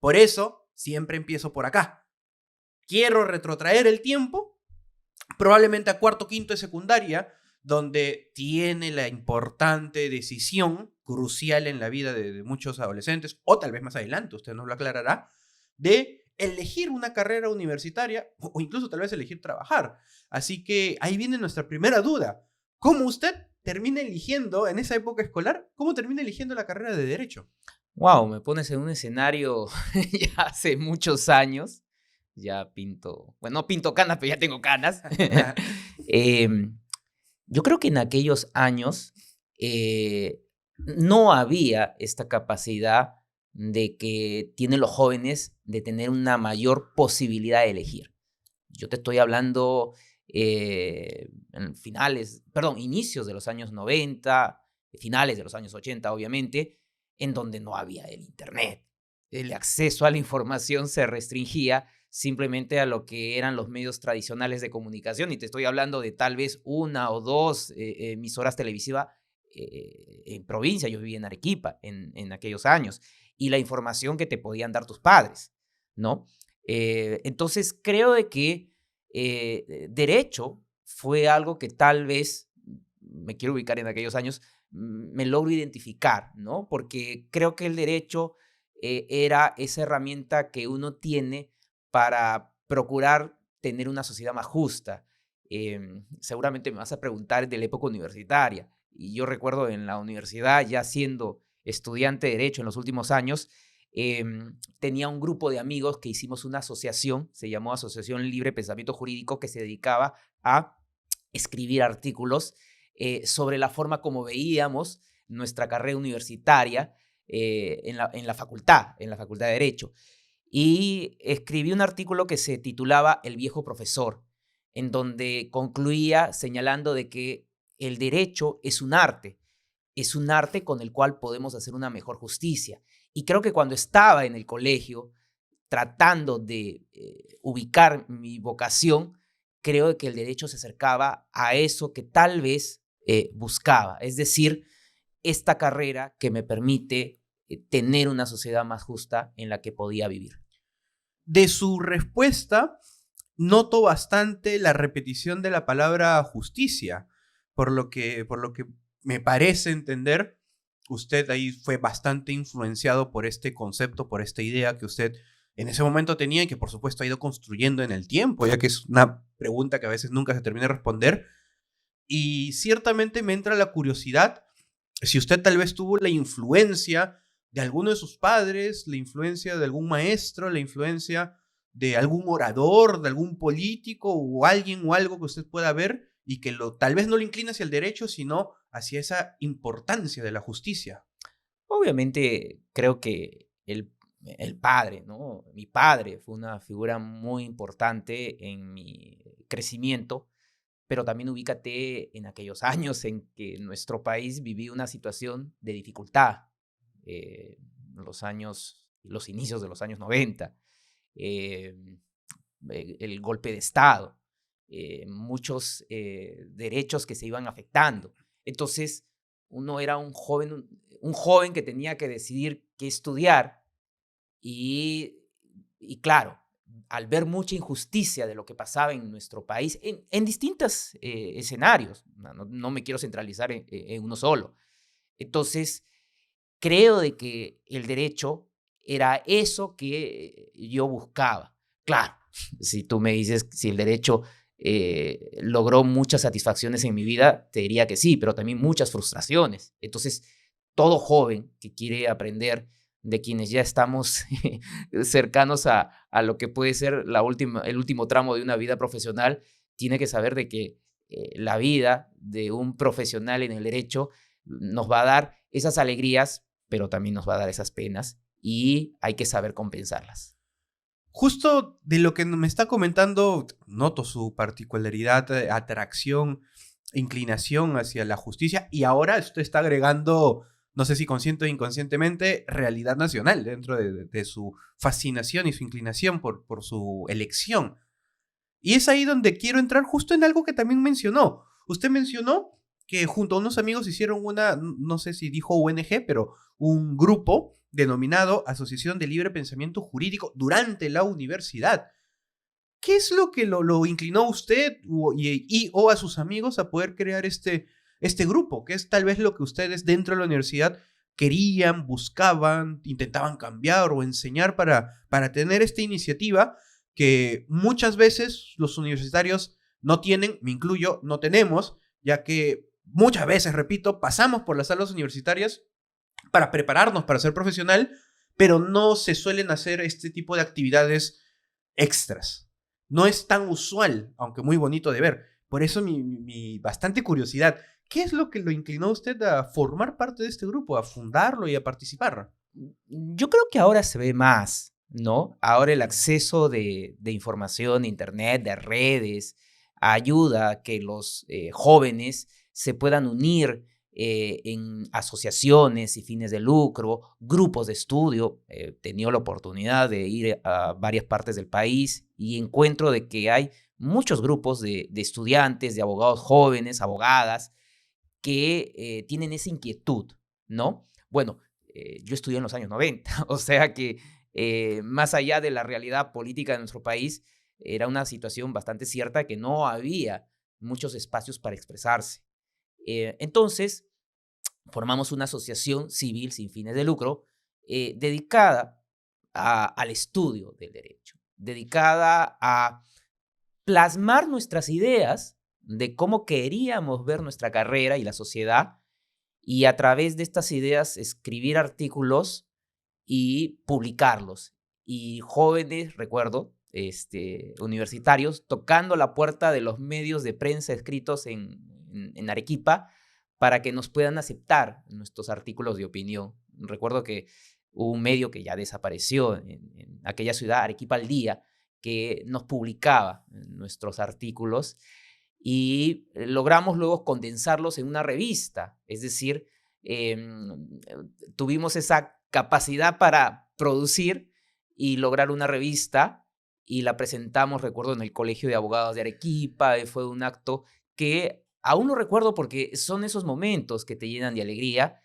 Por eso, siempre empiezo por acá. Quiero retrotraer el tiempo, probablemente a cuarto, quinto de secundaria, donde tiene la importante decisión crucial en la vida de muchos adolescentes, o tal vez más adelante, usted nos lo aclarará, de elegir una carrera universitaria o incluso tal vez elegir trabajar. Así que ahí viene nuestra primera duda. ¿Cómo usted termina eligiendo en esa época escolar, cómo termina eligiendo la carrera de Derecho? Wow, me pones en un escenario ya hace muchos años. Ya pinto, bueno, no pinto canas, pero ya tengo canas. Em, yo creo que en aquellos años no había esta capacidad de que tienen los jóvenes de tener una mayor posibilidad de elegir. Yo te estoy hablando en inicios de los años 90, finales de los años 80, obviamente, en donde no había el Internet. El acceso a la información se restringía simplemente a lo que eran los medios tradicionales de comunicación, y te estoy hablando de tal vez una o dos emisoras televisivas en provincia. Yo vivía en Arequipa en aquellos años, y la información que te podían dar tus padres, ¿no? Entonces creo de que derecho fue algo que tal vez, me quiero ubicar en aquellos años, me logro identificar, ¿no? Porque creo que el derecho era esa herramienta que uno tiene para procurar tener una sociedad más justa. Seguramente me vas a preguntar de la época universitaria, y yo recuerdo en la universidad, ya siendo estudiante de derecho en los últimos años, tenía un grupo de amigos que hicimos una asociación, se llamó Asociación Libre Pensamiento Jurídico, que se dedicaba a escribir artículos sobre la forma como veíamos nuestra carrera universitaria en la facultad de Derecho. Y escribí un artículo que se titulaba El viejo profesor, en donde concluía señalando de que el derecho es un arte con el cual podemos hacer una mejor justicia. Y creo que cuando estaba en el colegio, tratando de ubicar mi vocación, creo que el derecho se acercaba a eso que tal vez buscaba, es decir, esta carrera que me permite tener una sociedad más justa en la que podía vivir. De su respuesta, noto bastante la repetición de la palabra justicia, por lo que me parece entender, usted ahí fue bastante influenciado por este concepto, por esta idea que usted en ese momento tenía y que por supuesto ha ido construyendo en el tiempo, ya que es una pregunta que a veces nunca se termina de responder. Y ciertamente me entra la curiosidad si usted tal vez tuvo la influencia de alguno de sus padres, la influencia de algún maestro, la influencia de algún orador, de algún político o alguien o algo que usted pueda ver y que tal vez no lo inclina hacia el derecho, sino hacia esa importancia de la justicia. Obviamente creo que el padre, ¿no? Mi padre fue una figura muy importante en mi crecimiento, pero también ubícate en aquellos años en que nuestro país vivía una situación de dificultad, eh, los inicios de los años 90, eh, el golpe de Estado, muchos derechos que se iban afectando. Entonces, uno era un joven que tenía que decidir qué estudiar, y claro, al ver mucha injusticia de lo que pasaba en nuestro país, en distintos escenarios, no me quiero centralizar en uno solo. Entonces, creo de que el derecho era eso que yo buscaba. Claro, si tú me dices si el derecho logró muchas satisfacciones en mi vida, te diría que sí, pero también muchas frustraciones. Entonces, todo joven que quiere aprender, de quienes ya estamos cercanos a lo que puede ser el último tramo de una vida profesional, tiene que saber de que la vida de un profesional en el derecho nos va a dar esas alegrías, pero también nos va a dar esas penas, y hay que saber compensarlas. Justo de lo que me está comentando, noto su particularidad, atracción, inclinación hacia la justicia, y ahora esto está agregando, no sé si consciente o inconscientemente, realidad nacional dentro de su fascinación y su inclinación por su elección. Y es ahí donde quiero entrar justo en algo que también mencionó. Usted mencionó que junto a unos amigos hicieron no sé si dijo ONG, pero un grupo denominado Asociación de Libre Pensamiento Jurídico durante la universidad. ¿Qué es lo que lo inclinó a usted o a sus amigos a poder crear este grupo? ¿Qué es tal vez lo que ustedes dentro de la universidad querían, buscaban, intentaban cambiar o enseñar para tener esta iniciativa que muchas veces los universitarios no tienen, me incluyo, no tenemos, ya que muchas veces, repito, pasamos por las salas universitarias para prepararnos para ser profesional, pero no se suelen hacer este tipo de actividades extras. No es tan usual, aunque muy bonito de ver. Por eso mi bastante curiosidad. ¿Qué es lo que lo inclinó a usted a formar parte de este grupo, a fundarlo y a participar? Yo creo que ahora se ve más, ¿no? Ahora el acceso de información, de internet, de redes, ayuda a que los jóvenes se puedan unir en asociaciones y fines de lucro, grupos de estudio. He tenido la oportunidad de ir a varias partes del país y encuentro de que hay muchos grupos de estudiantes, de abogados jóvenes, abogadas, que tienen esa inquietud, ¿no? Bueno, yo estudié en los años 90, o sea que más allá de la realidad política de nuestro país, era una situación bastante cierta que no había muchos espacios para expresarse. Entonces, formamos una asociación civil sin fines de lucro dedicada al estudio del derecho, dedicada a plasmar nuestras ideas de cómo queríamos ver nuestra carrera y la sociedad, y a través de estas ideas escribir artículos y publicarlos. Y jóvenes, recuerdo, universitarios, tocando la puerta de los medios de prensa escritos en Arequipa para que nos puedan aceptar nuestros artículos de opinión. Recuerdo que hubo un medio que ya desapareció en aquella ciudad, Arequipa al Día, que nos publicaba nuestros artículos y logramos luego condensarlos en una revista. Es decir, tuvimos esa capacidad para producir y lograr una revista y la presentamos, recuerdo, en el Colegio de Abogados de Arequipa. Fue un acto que aún lo recuerdo porque son esos momentos que te llenan de alegría,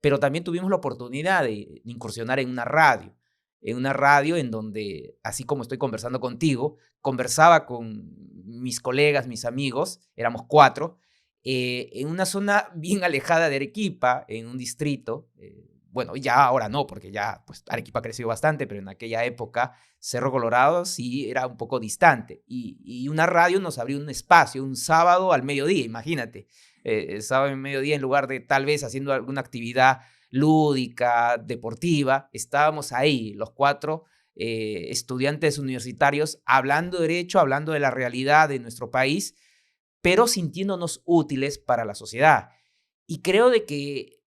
pero también tuvimos la oportunidad de incursionar en una radio en donde, así como estoy conversando contigo, conversaba con mis colegas, mis amigos, éramos 4, en una zona bien alejada de Arequipa, en un distrito. Bueno, ya ahora no, porque ya pues, Arequipa ha crecido bastante, pero en aquella época Cerro Colorado sí era un poco distante. Y una radio nos abrió un espacio, un sábado al mediodía, imagínate. Sábado al mediodía, en lugar de tal vez haciendo alguna actividad lúdica, deportiva, estábamos ahí, los 4 estudiantes universitarios, hablando de derecho, hablando de la realidad de nuestro país, pero sintiéndonos útiles para la sociedad. Y creo de que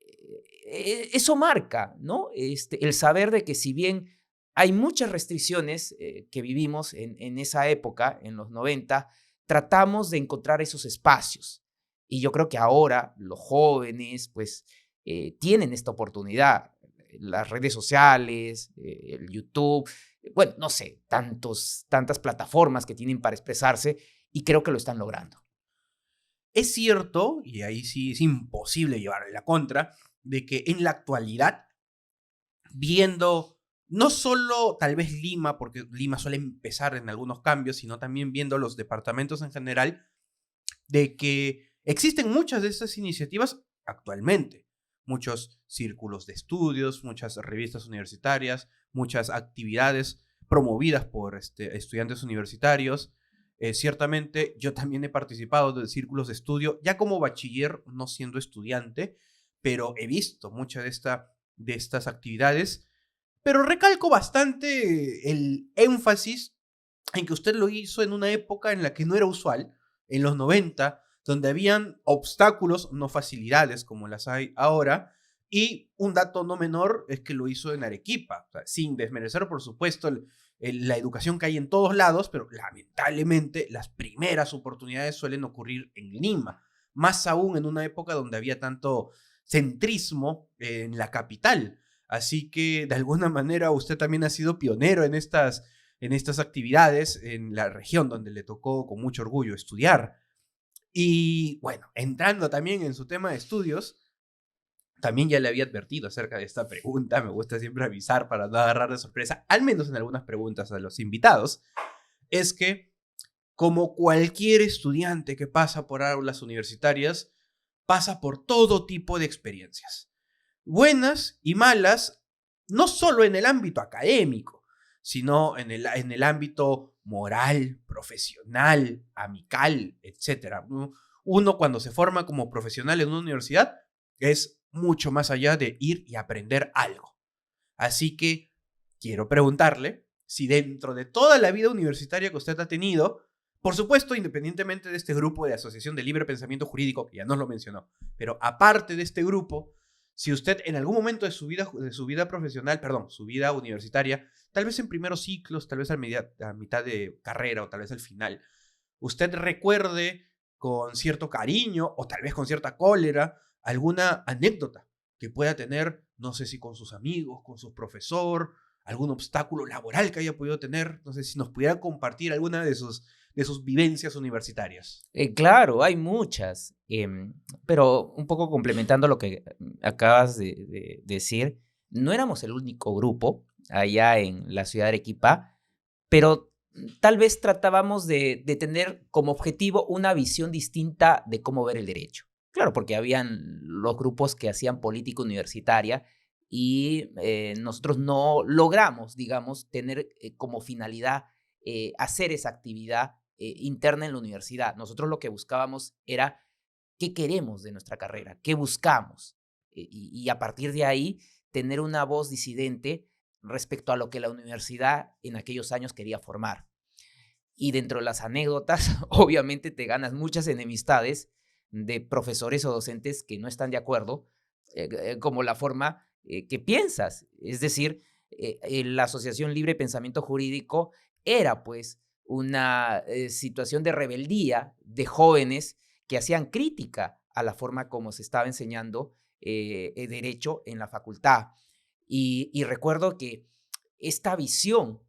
eso marca, ¿no? El saber de que si bien hay muchas restricciones que vivimos en esa época, en los 90, tratamos de encontrar esos espacios. Y yo creo que ahora los jóvenes, pues, tienen esta oportunidad. Las redes sociales, el YouTube, bueno, no sé, tantas plataformas que tienen para expresarse y creo que lo están logrando. Es cierto, y ahí sí es imposible llevarle la contra, de que en la actualidad, viendo no solo tal vez Lima, porque Lima suele empezar en algunos cambios, sino también viendo los departamentos en general, de que existen muchas de estas iniciativas actualmente. Muchos círculos de estudios, muchas revistas universitarias, muchas actividades promovidas por estudiantes universitarios. Ciertamente yo también he participado de círculos de estudio, ya como bachiller, no siendo estudiante, pero he visto muchas de estas actividades. Pero recalco bastante el énfasis en que usted lo hizo en una época en la que no era usual, en los 90, donde habían obstáculos, no facilidades como las hay ahora. Y un dato no menor es que lo hizo en Arequipa, o sea, sin desmerecer, por supuesto, la educación que hay en todos lados, pero lamentablemente las primeras oportunidades suelen ocurrir en Lima, más aún en una época donde había tanto centrismo en la capital. Así que de alguna manera usted también ha sido pionero en estas actividades en la región donde le tocó con mucho orgullo estudiar. Y bueno, entrando también en su tema de estudios, también ya le había advertido acerca de esta pregunta. Me gusta siempre avisar para no agarrar de sorpresa, al menos en algunas preguntas a los invitados. Es que, como cualquier estudiante que pasa por aulas universitarias, pasa por todo tipo de experiencias, buenas y malas, no solo en el ámbito académico, sino en el ámbito moral, profesional, amical, etc. Uno, cuando se forma como profesional en una universidad, es mucho más allá de ir y aprender algo. Así que quiero preguntarle si dentro de toda la vida universitaria que usted ha tenido, por supuesto, independientemente de este grupo de Asociación de Libre Pensamiento Jurídico, que ya nos lo mencionó, pero aparte de este grupo, si usted en algún momento de su vida profesional, perdón, su vida universitaria, tal vez en primeros ciclos, tal vez a mitad de carrera o tal vez al final, usted recuerde con cierto cariño o tal vez con cierta cólera alguna anécdota que pueda tener, no sé si con sus amigos, con su profesor, algún obstáculo laboral que haya podido tener, no sé si nos pudiera compartir alguna de sus vivencias universitarias. Claro, hay muchas, pero un poco complementando lo que acabas de decir, no éramos el único grupo allá en la ciudad de Arequipa, pero tal vez tratábamos de tener como objetivo una visión distinta de cómo ver el derecho. Claro, porque habían los grupos que hacían política universitaria y nosotros no logramos, digamos, tener como finalidad hacer esa actividad interna en la universidad. Nosotros lo que buscábamos era qué queremos de nuestra carrera, qué buscamos. Y a partir de ahí, tener una voz disidente respecto a lo que la universidad en aquellos años quería formar. Y dentro de las anécdotas, obviamente te ganas muchas enemistades de profesores o docentes que no están de acuerdo, como la forma que piensas. Es decir, la Asociación Libre Pensamiento Jurídico era pues una situación de rebeldía de jóvenes que hacían crítica a la forma como se estaba enseñando el derecho en la facultad. Y recuerdo que esta visión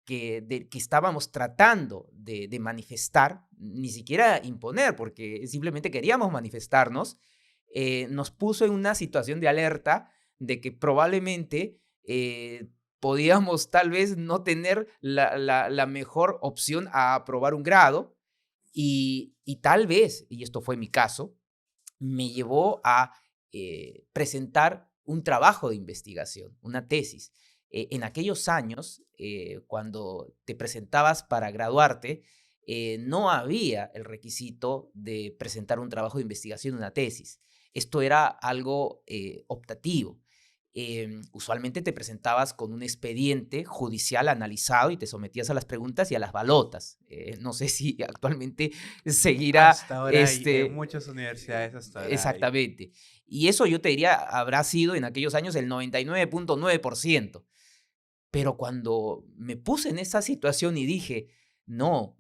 que estábamos tratando de manifestar, ni siquiera imponer, porque simplemente queríamos manifestarnos, nos puso en una situación de alerta de que probablemente podíamos tal vez no tener la mejor opción a aprobar un grado y tal vez, y esto fue mi caso, me llevó a presentar un trabajo de investigación, una tesis. En aquellos años, cuando te presentabas para graduarte, no había el requisito de presentar un trabajo de investigación, una tesis. Esto era algo optativo. Usualmente te presentabas con un expediente judicial analizado y te sometías a las preguntas y a las balotas. No sé si actualmente seguirá Hasta ahora hay, en muchas universidades hasta ahora hay. exactamente. Y eso yo te diría habrá sido en aquellos años el 99.9%. Pero cuando me puse en esa situación y dije, no,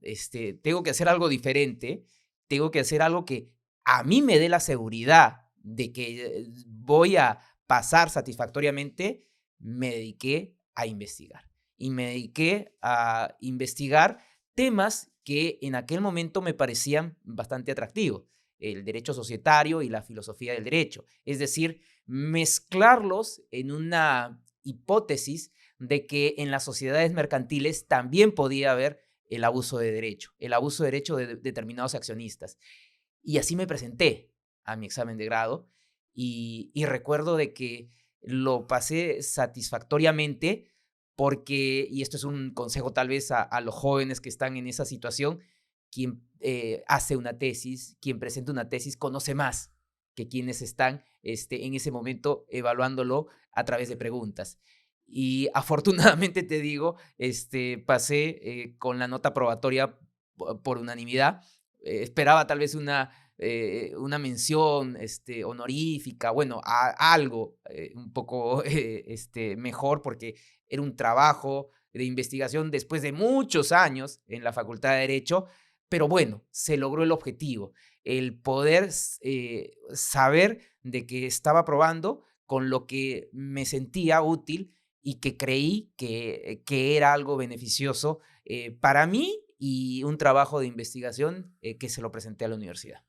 tengo que hacer algo diferente, tengo que hacer algo que a mí me dé la seguridad de que voy a pasar satisfactoriamente, me dediqué a investigar. Y me dediqué a investigar temas que en aquel momento me parecían bastante atractivos, el derecho societario y la filosofía del derecho. Es decir, mezclarlos en una hipótesis de que en las sociedades mercantiles también podía haber el abuso de derecho de determinados accionistas. Y así me presenté a mi examen de grado y recuerdo de que lo pasé satisfactoriamente porque, y esto es un consejo tal vez a los jóvenes que están en esa situación, quien hace una tesis, quien presenta una tesis, conoce más que quienes están en ese momento evaluándolo a través de preguntas. Y afortunadamente te digo, pasé con la nota probatoria por unanimidad. Esperaba tal vez una mención honorífica, bueno, algo un poco mejor, porque era un trabajo de investigación después de muchos años en la Facultad de Derecho, pero bueno, se logró el objetivo, el poder saber de que estaba probando con lo que me sentía útil y que creí que era algo beneficioso para mí y un trabajo de investigación que se lo presenté a la universidad.